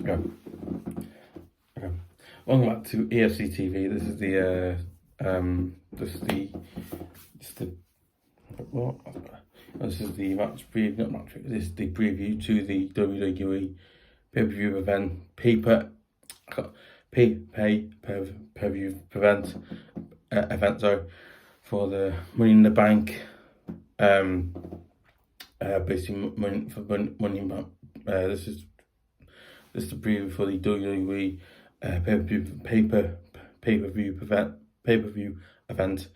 Okay. Okay. Welcome back to EFC TV. This is the match preview, not match preview. This is the preview to the WWE pay-per-view event, pay-per-view event, for the Money in the Bank. Basically money in bank. This is the preview for the WWE pay-per-view event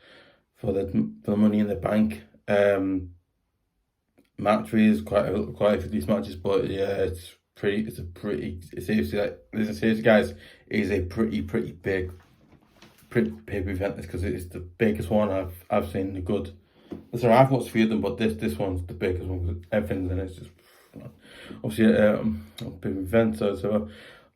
for the Money in the Bank. Match really is quite a few of these matches, but yeah, seriously, guys, it is a pretty big pay-per-view event, because it's the biggest one I've seen. The good. Listen, I've watched a few of them, but this one's the biggest one, because everything in it's just obviously a big event. So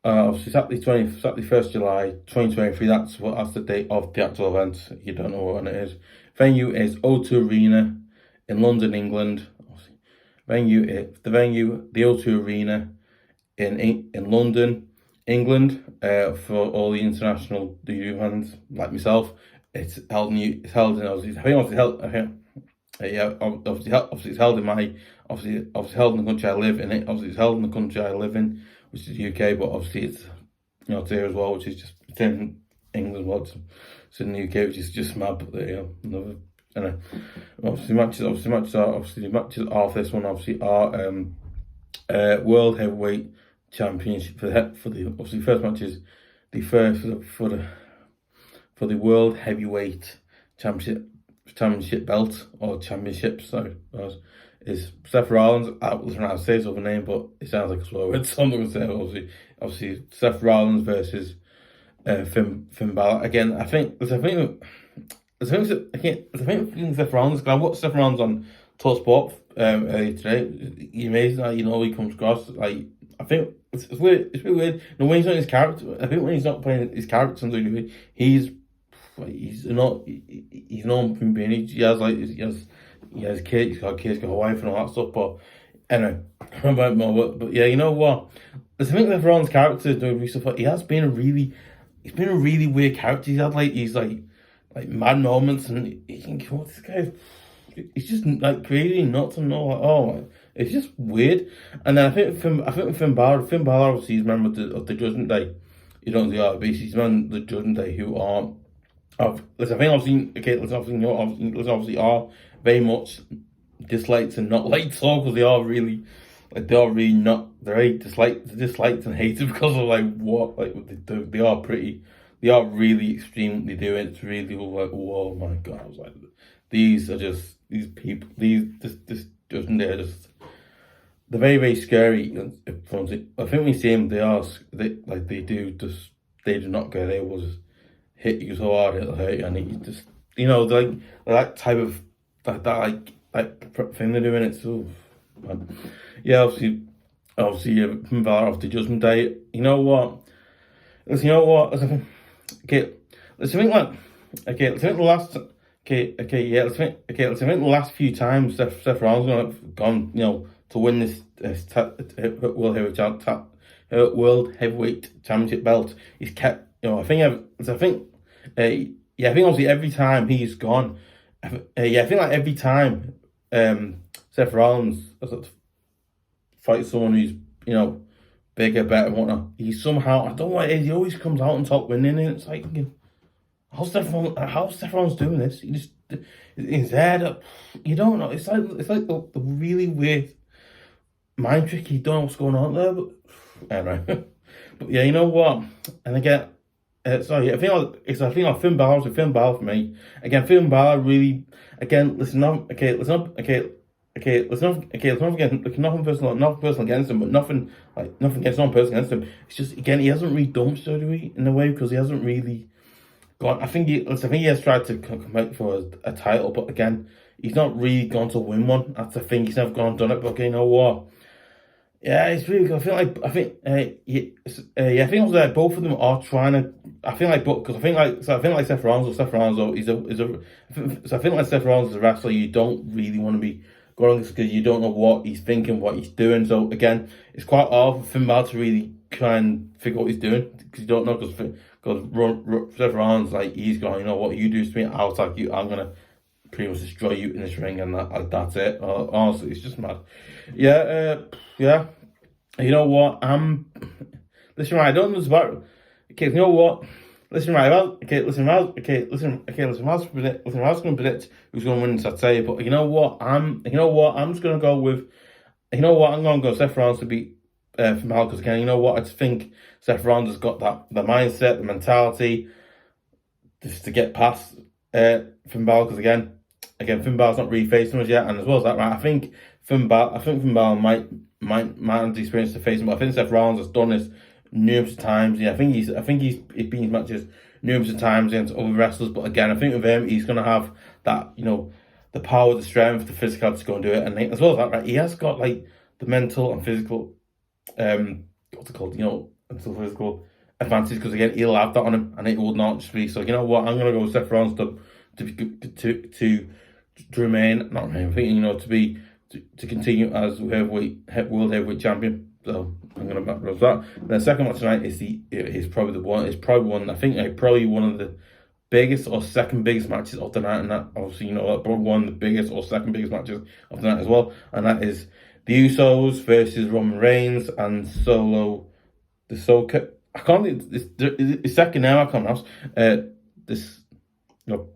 obviously Saturday 1st July 2023. That's the date of the actual event. You don't know what it is. Venue is O2 Arena in London, England. The O2 Arena in London, England. For all the international WWE fans like myself, it's held in obviously it's held in the country I live in. Obviously it's held in the country I live in, which is the UK, but obviously it's it's here as well, which is just it's in England, but it's in the UK, which is just mad. But another. Obviously the matches of this one obviously are World Heavyweight Championship for the obviously first match is the first for the World Heavyweight Championship belt, or championship. So is Seth Rollins. I was trying to say his other name, but it sounds like a swear word, so I'm not gonna say. Obviously Seth Rollins versus Finn Balor. Again, I think Seth Rollins, because I watched Seth Rollins on TalkSport earlier today. He's amazing. He comes across like, I think it's weird. It's really weird. When he's not his character, I think when he's not playing his character on WWE, he's not human being. He has kids. He's got kids, got a wife, and all that stuff. But anyway, about more. But yeah, you know what? I think Seth Rollins' character doing recent, he's been a really weird character. He's like mad moments, and you think, what, this guy, he's just like crazy nuts, and all. It's just weird. And then I think Finn Balor obviously is a member of the Judgment Day. You don't see RBC, he's a member of the Judgment Day who are obviously are very much disliked and not liked, so because they are really not, they're very disliked and hated because of what they do. They are really extreme. They do it. It's really like, oh my god! I was like, these people. This Judgment Day are just, they're very scary. I think when you see them, they do not go. They will just hit you so hard it'll hurt you, and you just they're that type of that thing they're doing. It's so man. Yeah, obviously Finn Balor off the Judgment Day. You know what? Let's think the last few times Seth Rollins have gone, to win this World Heavyweight Championship belt, he's kept, I think obviously every time he's gone, I think like every time Seth Rollins fights someone who's bigger, better, and whatnot, he somehow, I don't know what it is, he always comes out on top winning, and it's like, how's Seth Rollins doing this? He just, his head, you don't know, it's like the really weird mind trick. You don't know what's going on there, but anyway. But yeah, you know what? And again, I think Finn Balor for me. Again, Finn Balor really, again, nothing personal against him, but nothing against one person against him. It's just, again, he hasn't really done surgery in a way, because he hasn't really gone. I think he has tried to come out for a title, but again, he's not really gone to win one. That's the thing. He's never gone and done it. But okay, you know what? Yeah, it's really good. I think also both of them are trying to. I feel like Seth Rollins is a wrestler. You don't really want to be going on because you don't know what he's thinking, what he's doing. So again, it's quite hard for Finn Balor to really try and figure out what he's doing because you don't know because Seth Rollins, like, he's going, you know what, you do to me, I'll attack you, I'm gonna pretty much destroy you in this ring, and that's it. Honestly, it's just mad. Yeah, yeah. You know what? Listen, right, I don't know about. Okay, you know what? Listen, right, listen, I was going to predict who's going to win this, I'd say, but you know what? I'm just going to go with, I'm going to go Seth Rollins to beat Finn Balor, because again, you know what? I just think Seth Rollins has got the mindset, the mentality, just to get past Finn Balor, because again, Finn Balor's not really facing us yet, and as well as that, right, I think Finn Balor might have the experience to face him, but I think Seth Rollins has done this numerous times. Yeah, I think he's been in matches numerous times against other wrestlers, but again, I think with him, he's gonna have that, you know, the power, the strength, the physicality to go and do it, and as well as that, right, he has got like the mental and physical, what's it called, you know, mental physical advantage, because again, he'll have that on him, and it will not just be. So you know what, I'm gonna go with Seth Rollins to remain, not remain, I think, you know, to continue as world heavyweight champion. So I'm gonna back that. The second match tonight is probably one. I think probably one of the biggest or second biggest matches of the night, and that obviously, you know, probably one of the biggest or second biggest matches of the night as well. And that is the Usos versus Roman Reigns and Solo, the Soka. I can't think it's second name. I can't pronounce this. No,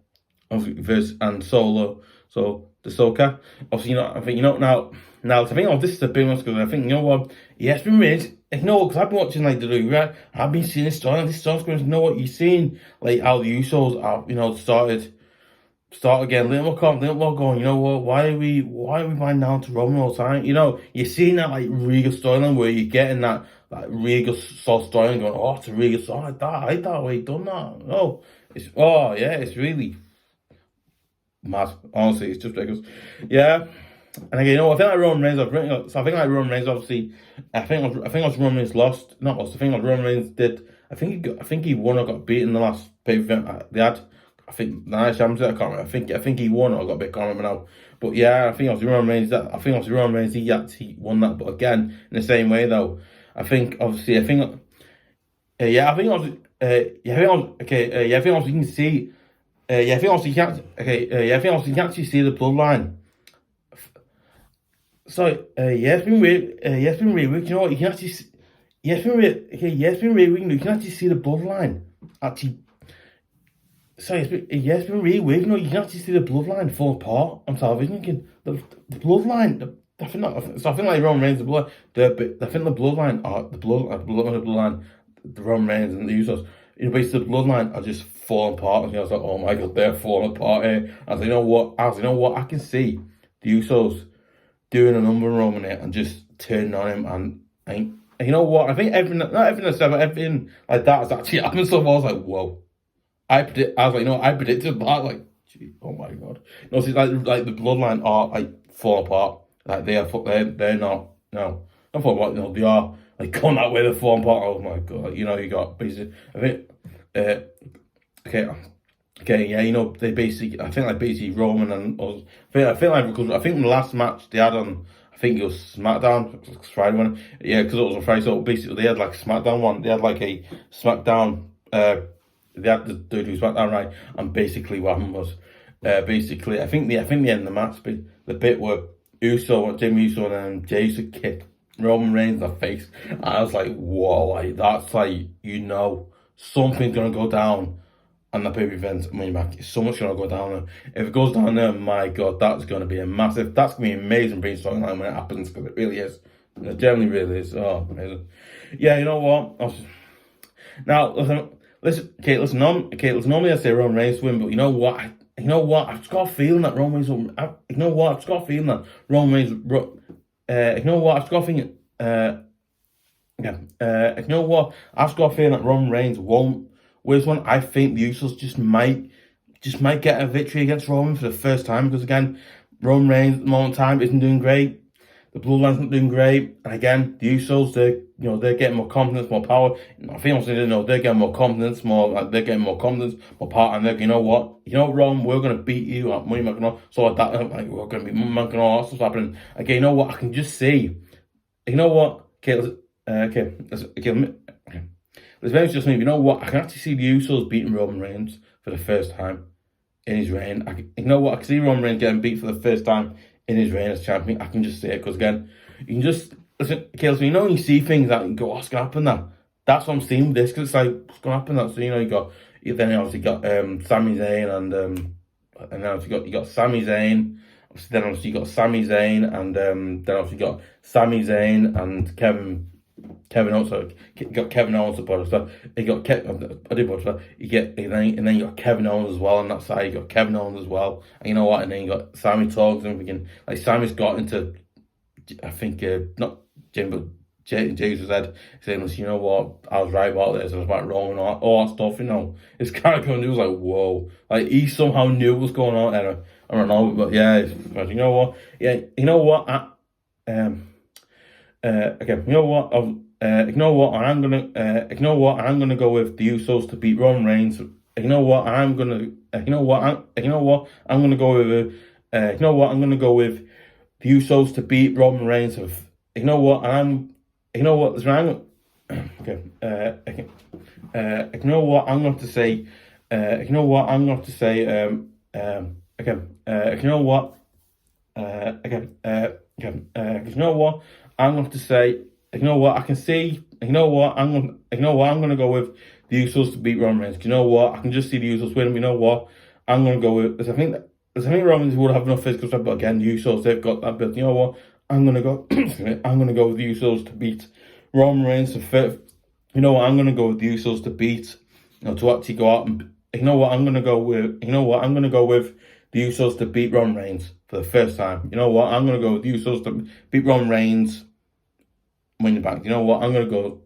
obviously versus and Solo. So the Soka. Obviously, you know, I think, you know, now I think this is a big one, because I think, you know what, yes, been raised. You know, because I've been watching like the WWE, right? I've been seeing this story, and this story's going, you know what, you're seeing like how the Usos are, you know, start again, a little more going, you know what, why are we going down to Roman all the time? You know, you're seeing that like Regal storyline where you're getting that Regal storyline going, oh, it's a Regal story, I like that way, done that. No, it's really mad. Honestly, it's just ridiculous. Yeah. And again, you know, I think like Roman Reigns, obviously, I think Roman Reigns lost. Not lost, I think Roman Reigns did. I think he won or got beaten in the last pay-per-view they had. I think the Night Championship, I can't remember. I think he won or got a bit, can't remember now. But yeah, I think obviously Roman Reigns, he actually won that. But again, in the same way though, I think obviously you can see. I think also you can actually see the bloodline. So it's been really weird. You know what? You can actually it's been really weird. You can actually see the bloodline actually. So it's been really weird. You know, you can actually see the bloodline fall apart on television. You can the bloodline. I think like Roman Reigns, I think the bloodline are the bloodline, the Roman Reigns and the Usos. You know, basically the bloodline are just falling apart. And I was like, oh my god, they're falling apart here. I was like, you know what? I can see the Usos doing a number on Roman here and just turning on him, and you know what? I think everything like that has actually happened. So I was like, whoa. I predicted that. Like, gee, oh my god. No, see, like the bloodline are like fall apart. Like they're not. No, not fall apart. No, they are like going that way. They're falling apart. Oh my god. You know, you got basically. I think. Okay, yeah, you know, I think like basically Roman and us. I think the last match they had on, I think it was SmackDown, it was Friday one. Yeah, because it was on Friday. So basically they had like SmackDown one. They had like a SmackDown. They had to do SmackDown, right? And basically what happened was, I think the end of the match, the bit where Jimmy Uso and Jey Uso kicked Roman Reigns in the face. And I was like, whoa, like that's like, you know, something's gonna go down. And the pay-per-view event, money back, so much gonna go down there. If it goes down there, my god, that's gonna be that's gonna be an amazing brain storyline when it happens, because it really is. It generally really is. Oh, amazing. Yeah, you know what? Now listen. Normally I say Roman Reigns win, but you know what? I've just got a feeling that Roman Reigns will. You know what? I've just got a feeling that Roman Reigns. You know what? I've just got a feeling. You know what? I've just got a feeling that Roman Reigns won't. Whereas one, I think the Usos just might get a victory against Roman for the first time, because again, Roman Reigns at the moment in time isn't doing great. The Bloodline's not doing great, and again, the Usos, they're getting more confidence, more power. I think also, they're getting more confidence, they're getting more confidence, more power, and they're, Ron, we're gonna beat you at Money Mac, so like that, like we're gonna be Money Mac and all that stuff's happening. Okay, you know what? I can just see. You know what? Okay, let's maybe just you know what? I can actually see the Usos beating Roman Reigns for the first time in his reign. You know what? I can see Roman Reigns getting beat for the first time in his reign as champion. I can just see it because again, you can just listen. When you see things that you go, what's gonna happen now? That's what I'm seeing with this because it's like what's gonna happen now. So then obviously got Sami Zayn and then obviously you got Sami Zayn. Then obviously you got Sami Zayn and then obviously you got Sami Zayn and Kevin Owens. So you got Kevin Owens supporters. So you got and then you got Kevin Owens as well on that side. You got Kevin Owens as well. And you know what? And then you got Sammy talks and thinking like Sammy's got into, I think not Jim but Jesus said saying, you know what? I was right about this. I was about wrong and all that stuff. It's kind of going. It was like whoa. Like he somehow knew what was going on. I don't know, but yeah, you know what? Yeah, you know what? Okay, you know what? I'm gonna go with the Usos to beat Roman Reigns. I'm gonna go with the Usos to beat Roman Reigns. I'm gonna go with the Usos to beat Roman Reigns. You know what? I can just see the Usos winning. You know what? I'm gonna go with. I think Roman would have enough physical strength, but again, the Usos, they've got that build. You know what? I'm gonna go. I'm gonna go with the Usos to beat Roman Reigns. You know what? I'm gonna go with the Usos to beat. To actually go out and. I'm gonna go with the Usos to beat Roman Reigns for the first time. You know what? I'm gonna go with the Usos to beat Roman Reigns. Win the bank. You know what? I'm gonna go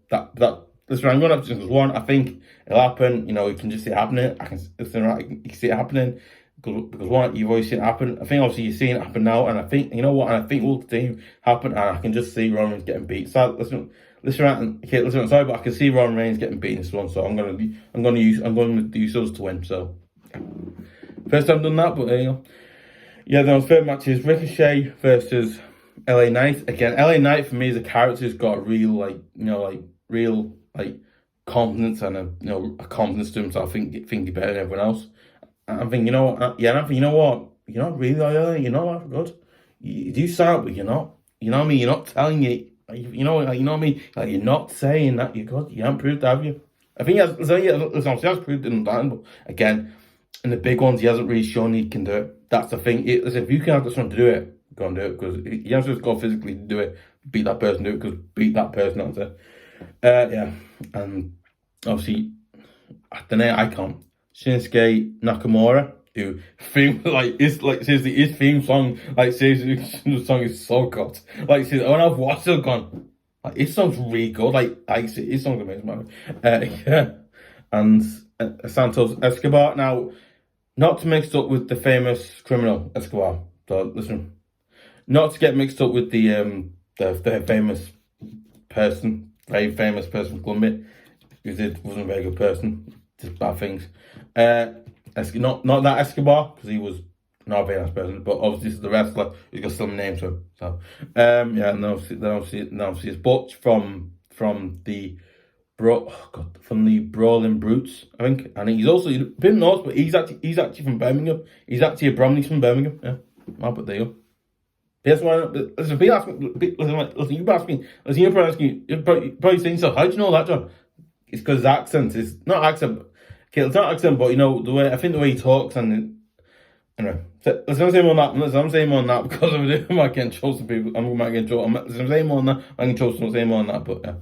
Listen, I'm gonna have to one. I think it'll happen. You can just see it happening. I can listen. Right, you can see it happening because one, you've always seen it happen. I think obviously you're seeing it happen now, and I think you know what. And I think we'll continue happen, and I can just see Roman Reigns getting beat. So listen, I'm sorry, but I can see Roman Reigns getting beat in this one. So I'm going with the Usos to win. So first time done that, but there you go. Yeah, then the third match is Ricochet versus LA Knight. Again, LA Knight for me as a character has got real real confidence and a confidence to him. So I think he's better than everyone else. And I'm thinking, you know what? You're not really LA. You're not that good. You do sound, but you're not. You know what I mean? You're not telling it. You know what I mean? Like you're not saying that you're good. You haven't proved it, have you? I think he has proved it in time, but again, in the big ones, he hasn't really shown he can do it. That's the thing. If you can have someone to do it, go and do it, because he hasn't just got physically to do it. Beat that person, do it, because beat that person, that's it. Yeah, and obviously, the name icon, Shinsuke Nakamura, who seriously, his theme song, seriously, the song is so good. Seriously, when I've watched it, I've gone, his song's really good. His song's amazing, man. Yeah, and Santos Escobar. Now, not to mix up with the famous criminal Escobar. So listen, not to get mixed up with the famous person, very famous person from Colombia, because it wasn't a very good person, just bad things. Not that Escobar, because he was not a very nice person, but obviously this is the wrestler who's got some names to him. So yeah, and obviously it's Butch from the brawling brutes, I think. And he's also a bit north, but he's actually from Birmingham. He's actually a Bromley's from Birmingham. Yeah, I'll put there you go. That's why. Listen, you're asking. You're probably saying so. How do you know that, John? It's because his accent is not accent. Okay, it's not accent, but the way the way he talks and anyway. So, I'm saying more on that. I'm saying more on that because I'm getting in trouble some people. I'm getting in trouble. I'm saying more on that. I'm getting trouble. I'm saying more on that, but yeah.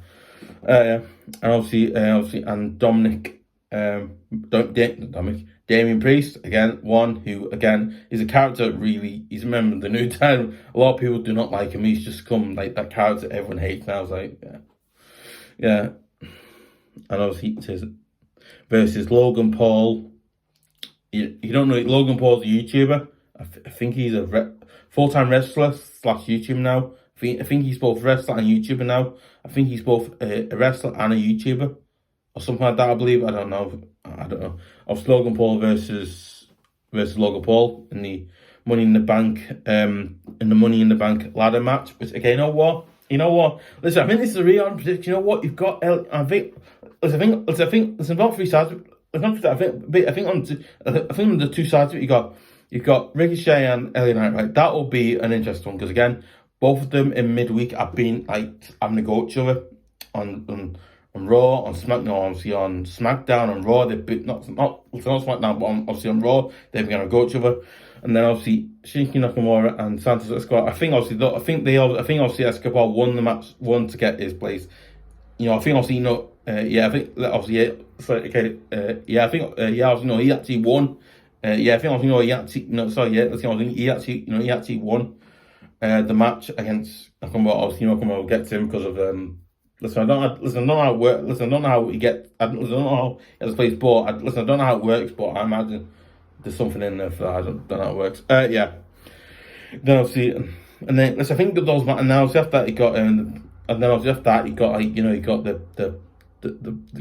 Yeah, and obviously, and Dominik, Damian Priest, again, one who, again, is a character really, he's a member of the New Time. A lot of people do not like him. He's just come, that character everyone hates now. It's yeah. And obviously, it says, versus Logan Paul. You don't know, Logan Paul's a YouTuber. I think he's a full-time wrestler / YouTuber now. I I think he's both a wrestler and YouTuber now. I think he's both a wrestler and a YouTuber, or something like that. I believe. I don't know. Of Logan Paul versus Logan Paul in the Money in the Bank ladder match. Which, okay, you know what? Listen, I think this is a real on prediction. You know what? You've got I think there's about three sides. I think on the two sides of it, you've got Ricochet and LA Knight, right? That will be an interesting one because again, both of them in midweek have been like having to go at each other on Raw, on SmackDown, obviously on SmackDown, on Raw. They've been not SmackDown, but obviously on Raw, they've been going to go at each other. And then obviously Shinsuke Nakamura and Santos Escobar. I think obviously Escobar won the match, won to get his place. I think obviously he actually won. He actually won the match against Nakamura. Obviously, Nakamura will get to him because of Listen, I don't know how it works. Listen, I don't know how he gets. I don't know how he has a place, but I don't know how it works. But I imagine there's something in there for that. I don't know how it works. Yeah. Then obviously, and then I think those and now after that he got and then obviously after that he got he got the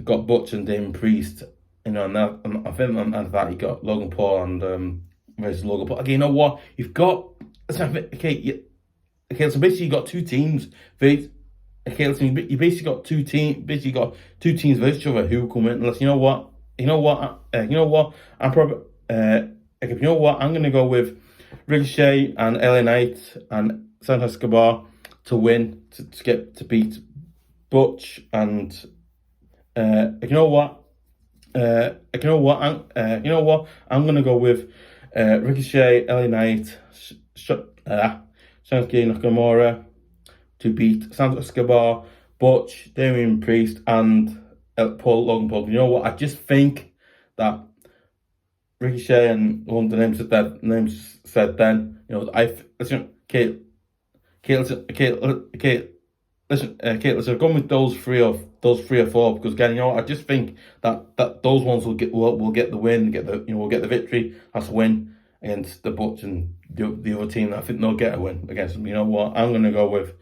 got Butch and Damon Priest. And I think after that he got Logan Paul and versus Logan Paul. Okay, you know what? You've got okay. So basically you got two teams. Okay, listen, you basically got two teams versus each other who come in. Unless I'm gonna go with Ricochet and LA Knight and Santos Escobar to win to beat Butch and I'm gonna go with Ricochet, LA Knight, Shinsuke Nakamura to beat Santos Escobar, Butch, Damian Priest, and Logan Paul. You know what? I just think that Ricochet and one of the names said then. Listen, let's go with those three or four because again, I just think that those ones will get the win, we'll get the victory. That's a win against the Butch and the other team. I think they'll get a win against them. You know what? I'm gonna go with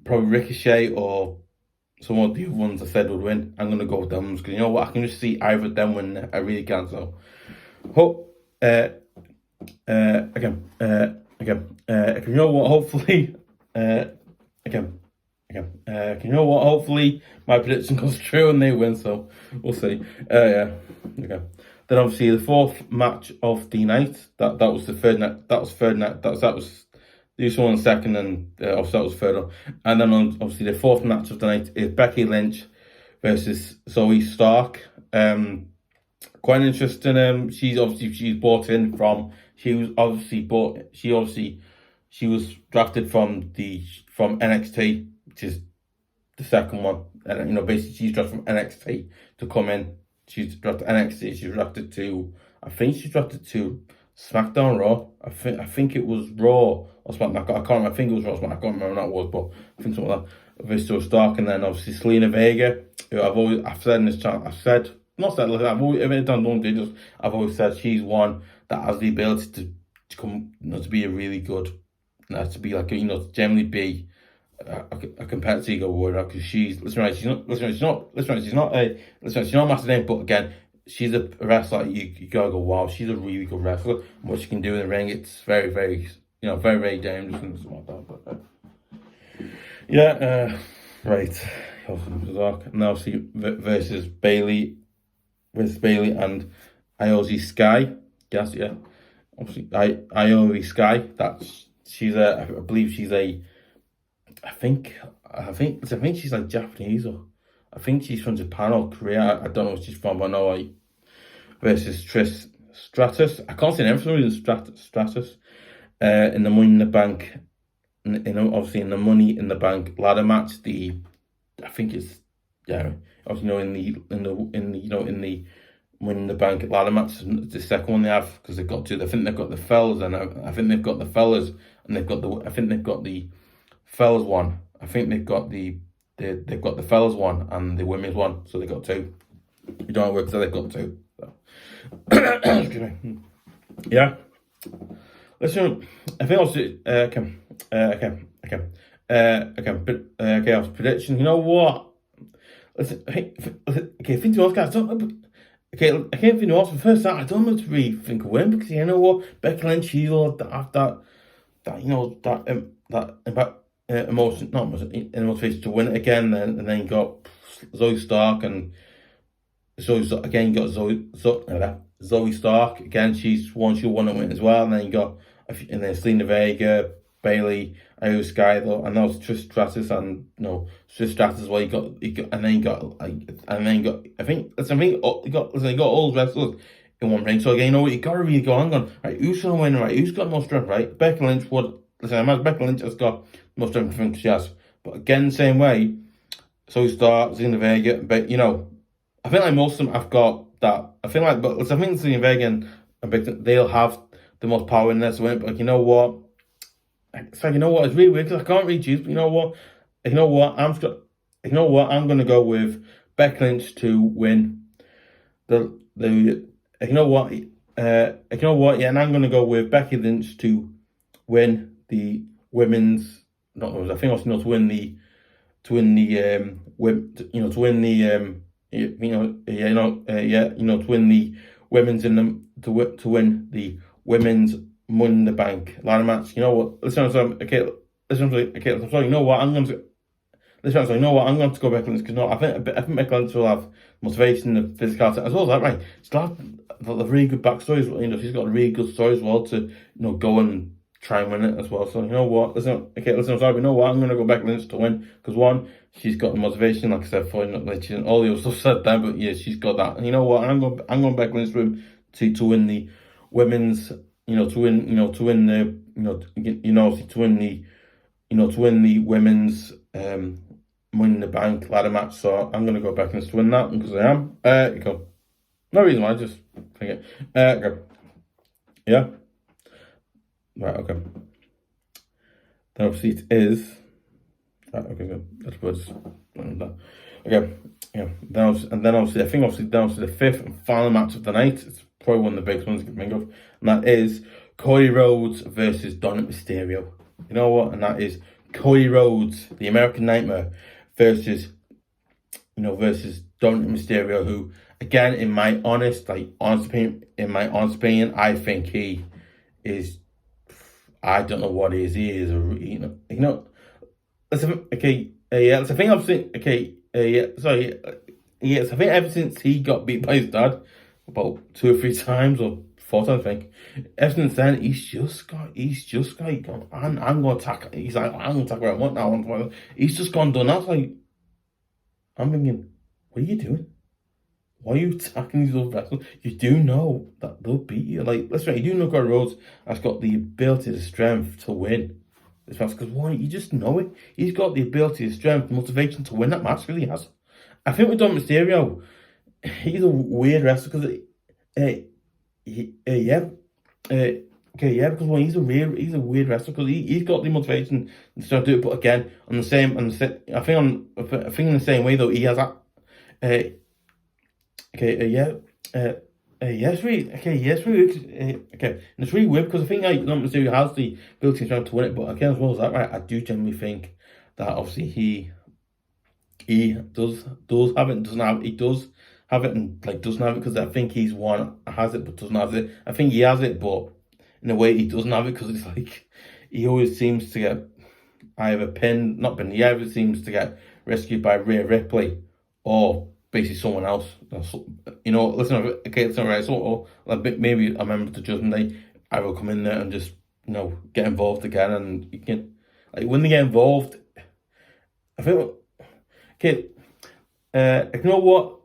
probably Ricochet or some of the other ones I said would win. I'm gonna go with them because you know what? I can just see either of them win. I really can. So, hopefully, hopefully my prediction comes true and they win. So we'll see. Then obviously the fourth match of the night. That was the third night. That was third night. That was. The Usos won second, and obviously that was third. And then obviously the fourth match of the night is Becky Lynch versus Zoey Stark. Quite interesting. She's brought in from. She was drafted from NXT, which is the second one. And basically she's drafted from NXT to come in. She's drafted NXT. I think she's drafted to SmackDown, Raw. I think it was Raw or SmackDown. I can't remember. I think it was Raw. I can't remember when that was, but I think something like that. Versus Stark, and then obviously Zelina Vega, who I've said in this channel. I've always said she's one that has the ability to come, to be a really good, to be like to generally be a competitor warrior because she's not a massive name, but again. She's a wrestler. You gotta go, wow, she's a really good wrestler. And what she can do in the ring, it's very, very, very, very dangerous and stuff like that. But right. Now obviously versus Bayley and Iosi Sky. Yes, yeah. Obviously, Iosi Sky. I think she's like Japanese or. I think she's from Japan or Korea. I don't know where she's from, but I know versus Trish Stratus. I can't say anything for some reason. Stratus. In the Money in the Bank, obviously in the Money in the Bank ladder match. I think it's obviously in the Money in the Bank ladder match. The second one they have because they've got two. I think they've got the fellas and I think they've got the fellas and they've got the fellas one. I think they've got They've got the fellas one and the women's one, so they got two. You don't work, so they've got two. So. Excuse me. Yeah. Listen, I think also Okay, off prediction. You know what? Listen, okay, think to us guys, okay, I can't think of the first time. I don't know to really think of win because you know what, Becky Lynch, she's all have that you know that impact, emotion, not emotion, motivation to win it again. And then you got Zoe Stark and again you got Zoe Stark again. She'll want to win as well. And then you got and then Zelina Vega, Bayley, Skyler, and that was Trish Stratus and Trish Stratus as well. You got and then you got I think you got all the wrestlers in one ring. So again, you know what, you gotta really go on right, who's gonna win, right? Who's got more strength, right? Becky Lynch would listen, I imagine Becky Lynch has got more strength, I think she has. But again, the same way, so start Zelina Vega, but I think like most of them have got that. I think Zelina Vega and they'll have the most power in this win. But you know what? It's like, it's really weird because I can't really choose. But I'm gonna go with Becky Lynch to win the yeah, and I'm gonna go with Becky Lynch to win the women's. I think also to win the to win the to win the women's in them to win the women's Money in the Bank ladder match. You know what? Listen, I'm sorry. You know what? I'm going to go back on this because I think Becky Lynch will have motivation, the physicality as well as that. Right? She'll have the really good backstories. She's got a really good story as well to go and try and win it as well. So you know what? Listen, I'm sorry. You know what? I'm going to go Becky Lynch to win because one, she's got the motivation, like I said, for all the other stuff said there, but yeah, she's got that. And you know what? I'm going Becky Lynch to win the women's. To win the women's Money in the Bank ladder match. So I'm gonna go back and win that because I am. You go. No reason why, I just think it. Okay. Yeah. Right. Okay. Then obviously it is. Right. Okay. Good. That's good. Okay. Yeah. Then obviously the fifth and final match of the night. It's probably one of the biggest ones I can think of, and that is Cody Rhodes versus Dominik Mysterio. You know what? And that is Cody Rhodes, the American Nightmare, versus Dominik Mysterio, who, again, in my honest opinion, I think he is. I don't know what he is. He is I think I've seen. I think ever since he got beat by his dad about 2 or 3 times or 4 times, I think. Ever since then, he's just gone. I'm going to attack. He's like, I'm going to attack where I want now. He's just gone done. That's like, I'm thinking, what are you doing? Why are you attacking these other wrestlers? You do know that they'll beat you. Like, listen, you do know Cody Rhodes has got the ability, the strength to win this match. Because why? You just know it. He's got the ability, the strength, the motivation to win that match. Really has. I think with Dominik Mysterio, he's a weird wrestler because because he's a weird wrestler because he's got the motivation to start do it, but again I think in the same way though he has that and it's really weird because I think Dominik Mysterio has the ability to win it, but again as well as that, right, I do genuinely think that obviously he does have it and doesn't have it. He does have it and doesn't have it because I think he's one has it but doesn't have it. I think he has it but in a way he doesn't have it because it's like he always seems to get either he either seems to get rescued by Rhea Ripley or basically someone else. Listen, okay, it's alright. So maybe a member of the Judgment Day, I will come in there and just get involved again, and you can when they get involved, I feel. Okay, you know what?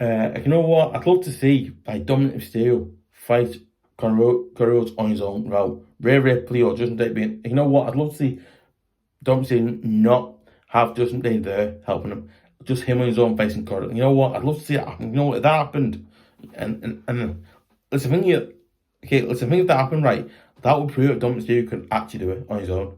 You know what? I'd love to see Dominik Mysterio fight Cody Rhodes on his own route. Rhea Ripley or Justin Day being. You know what? I'd love to see Dominik Mysterio not have Justin Day there helping him. Just him on his own facing Cody. You know what? I'd love to see it happen. You know what? If that happened, and let's think if that happened, right? That would prove that Dominik Mysterio could actually do it on his own.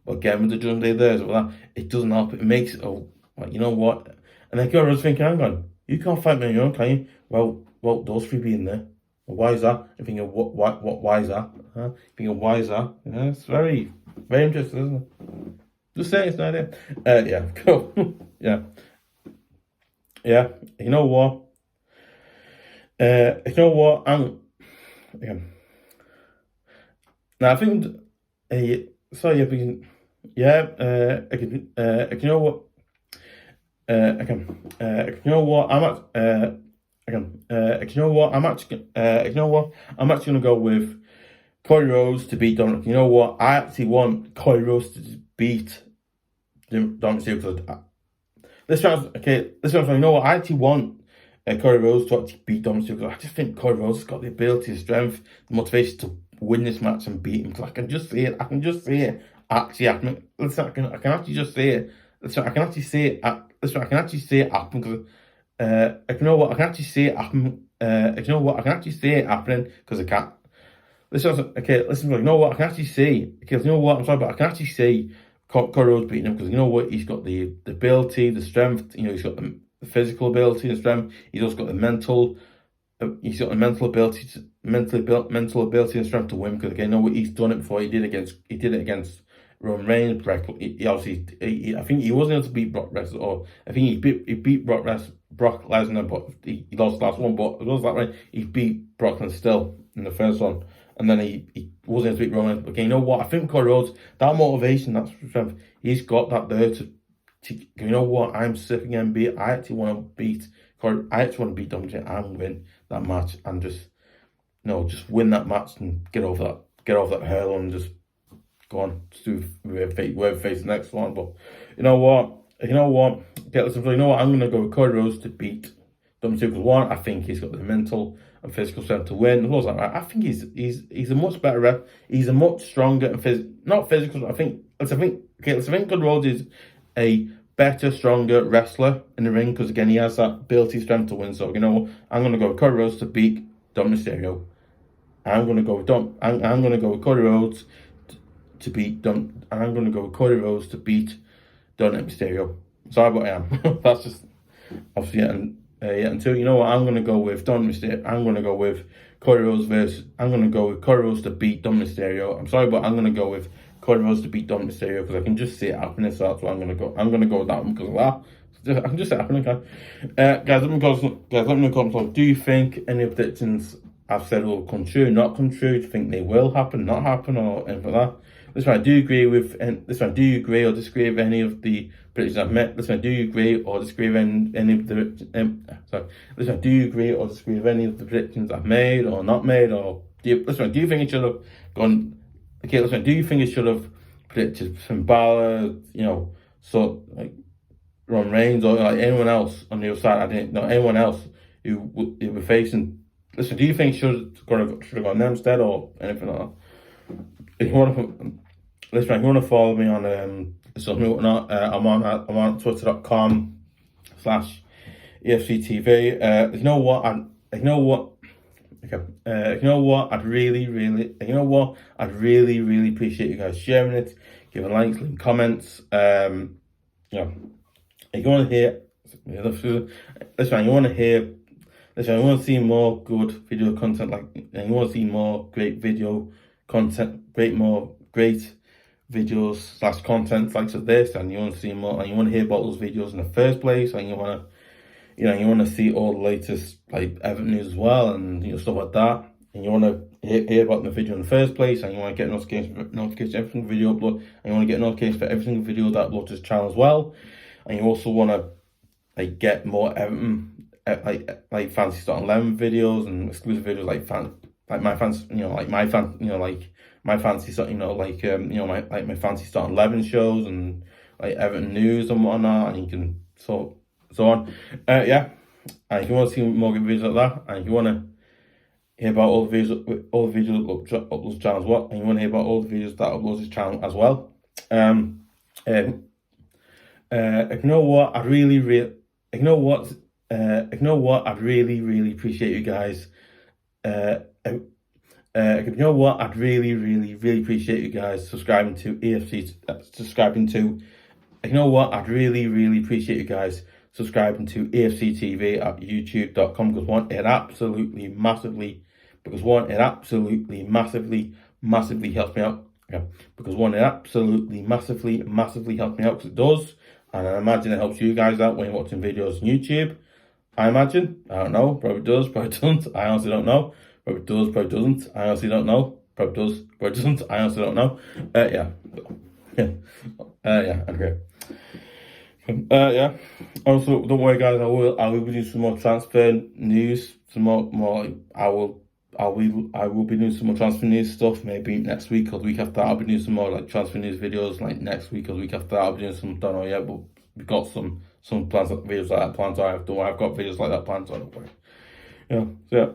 But again, with the Judgment Day there, so it doesn't help. It makes it, you know what? And then Cody Rhodes thinking, hang on, you can't fight me on your own, can you? Well, those 3 being there. Why is that? You're thinking, why is that? You're thinking, why is that? Yeah, it's very, very interesting, isn't it? Just saying, it's an idea. Yeah, cool. Yeah. Yeah, you know what? You know what? Yeah. Now I think, sorry, yeah, you know what? You know what? You know what? You know what? I'm actually gonna go with Cody Rhodes to beat Dominik. You know what? I actually want Cody Rhodes to beat Dominik because you know what? I actually want Cody Rhodes to actually beat Dominik because I just think Cody Rhodes has got the ability, the strength, the motivation to win this match and beat him. Because I can just see it. I can just see it actually happening. Listen, I can actually just see it. Listen, I can actually see it. Listen, I can actually see it happen because. You know what? I can actually see it happen. You know what? I can actually see it happening because I can't. Listen, okay, listen. You know what? I can actually see. Okay, you know what? I'm sorry, but I can actually see Cody Rhodes beating him because you know what? He's got the ability, the strength. You know, he's got the physical ability and strength. He's also got the mental. He's got the mental ability, mental ability and strength to win. Because again, you know what? He's done it before. He did it against Roman Reigns. He obviously, I think he wasn't able to beat Brock Lesnar, or I think he beat Brock Lesnar, but he lost the last one. But it was that right. He beat Brock Lesnar still in the first one, and then he wasn't able to beat Roman. But okay, you know what? I think Cody Rhodes, that motivation, that strength, he's got that there to you know what? I'm sick again. I actually want to beat Cody. I actually want to beat Dominik and win that match and just win that match and get over that hurdle and just go on to whoever faces the next one. But you know what? You know what? I'm gonna go with Cody Rhodes to beat Dominik because one, I think he's got the mental and physical strength to win. What was that, right? I think he's a much better rep. He's a much stronger and not physical. I think Cody Rhodes is a better, stronger wrestler in the ring because again he has that ability, strength to win. So you know I'm gonna go with Cody Rhodes to beat Dominik Mysterio. I'm gonna go with Cody Rhodes to beat I'm gonna go with Cody Rhodes to beat Dominik Mysterio. Sorry, but I am. That's just obviously and two. You know what? I'm gonna go with Dominik Mysterio. I'm gonna go with Cody Rhodes I'm gonna go with Cody Rhodes to beat Dominik Mysterio. I'm sorry, but I'm gonna go with Cody Rhodes to beat Dominik Mysterio because I can just see it happening. So that's what I'm gonna go. I'm gonna go with that one because of that. I can just see it happening. Guys, let me know comments. Do you think any of the predictions I've said will come true, not come true? Do you think they will happen, not happen, or anything like that? This one, do you agree with? This one, do you agree or disagree with any of the predictions I've made? This one, do you agree or disagree with any of the? This one, do you agree or disagree with any of the predictions I've made or not made? Or do you think it should have gone? Okay, listen. Do you think it should have predicted some balor? You know, so like Roman Reigns or like anyone else on the other side? I didn't know anyone else who were facing. Listen, do you think should have gone them instead or anything like that? If you want to, listen, if you want to follow me on something or whatnot, I'm on twitter.com/EFCTV. You know what? Okay. I'd really appreciate you guys sharing it, giving likes, leaving comments. If you want to hear, listen, you want to see more good video content, and you want to see more great video content, great videos / content like this, and you want to see more, and you want to hear about those videos in the first place, and you want to see all the latest like Everton news as well, and stuff like that, and you want to hear about the video in the first place, and you want to get notification every single video upload, and you want to get notification for every single video that uploads to this channel as well, and you also want to get more Everton like fancy start 11 videos and exclusive videos my fancy start my fancy start 11 shows and like Everton news and whatnot, and you can so on. And if you want to see more videos like that, and if you want to hear about all the videos that uploads channel as well, and you want to hear about all the videos that uploads this channel as well, you know what? I'd really appreciate you guys. You know what? I'd really appreciate you guys subscribing to EFC. You know what? I'd really appreciate you guys subscribing to EFC TV at youtube.com because one, it absolutely massively Because one, it absolutely massively helps me out. Yeah, because one, it absolutely massively helps me out, because it does. And I imagine it helps you guys out when you're watching videos on YouTube. I imagine. I don't know. Probably does. Probably doesn't. I honestly don't know. Probably does. Probably doesn't. I honestly don't know. Probably does. Probably doesn't. I honestly don't know. Yeah. Yeah. Okay. Yeah. Also, don't worry, guys. I will be doing some more transfer news. Some more. Like, I will be doing some more transfer news stuff. Maybe next week or the week after. I'll be doing some more like transfer news videos. Like next week or the week after. I'll be doing some. Don't know yet, but we've got some plans, videos like that planned. I've got videos like that planned. So don't worry. Yeah. So yeah.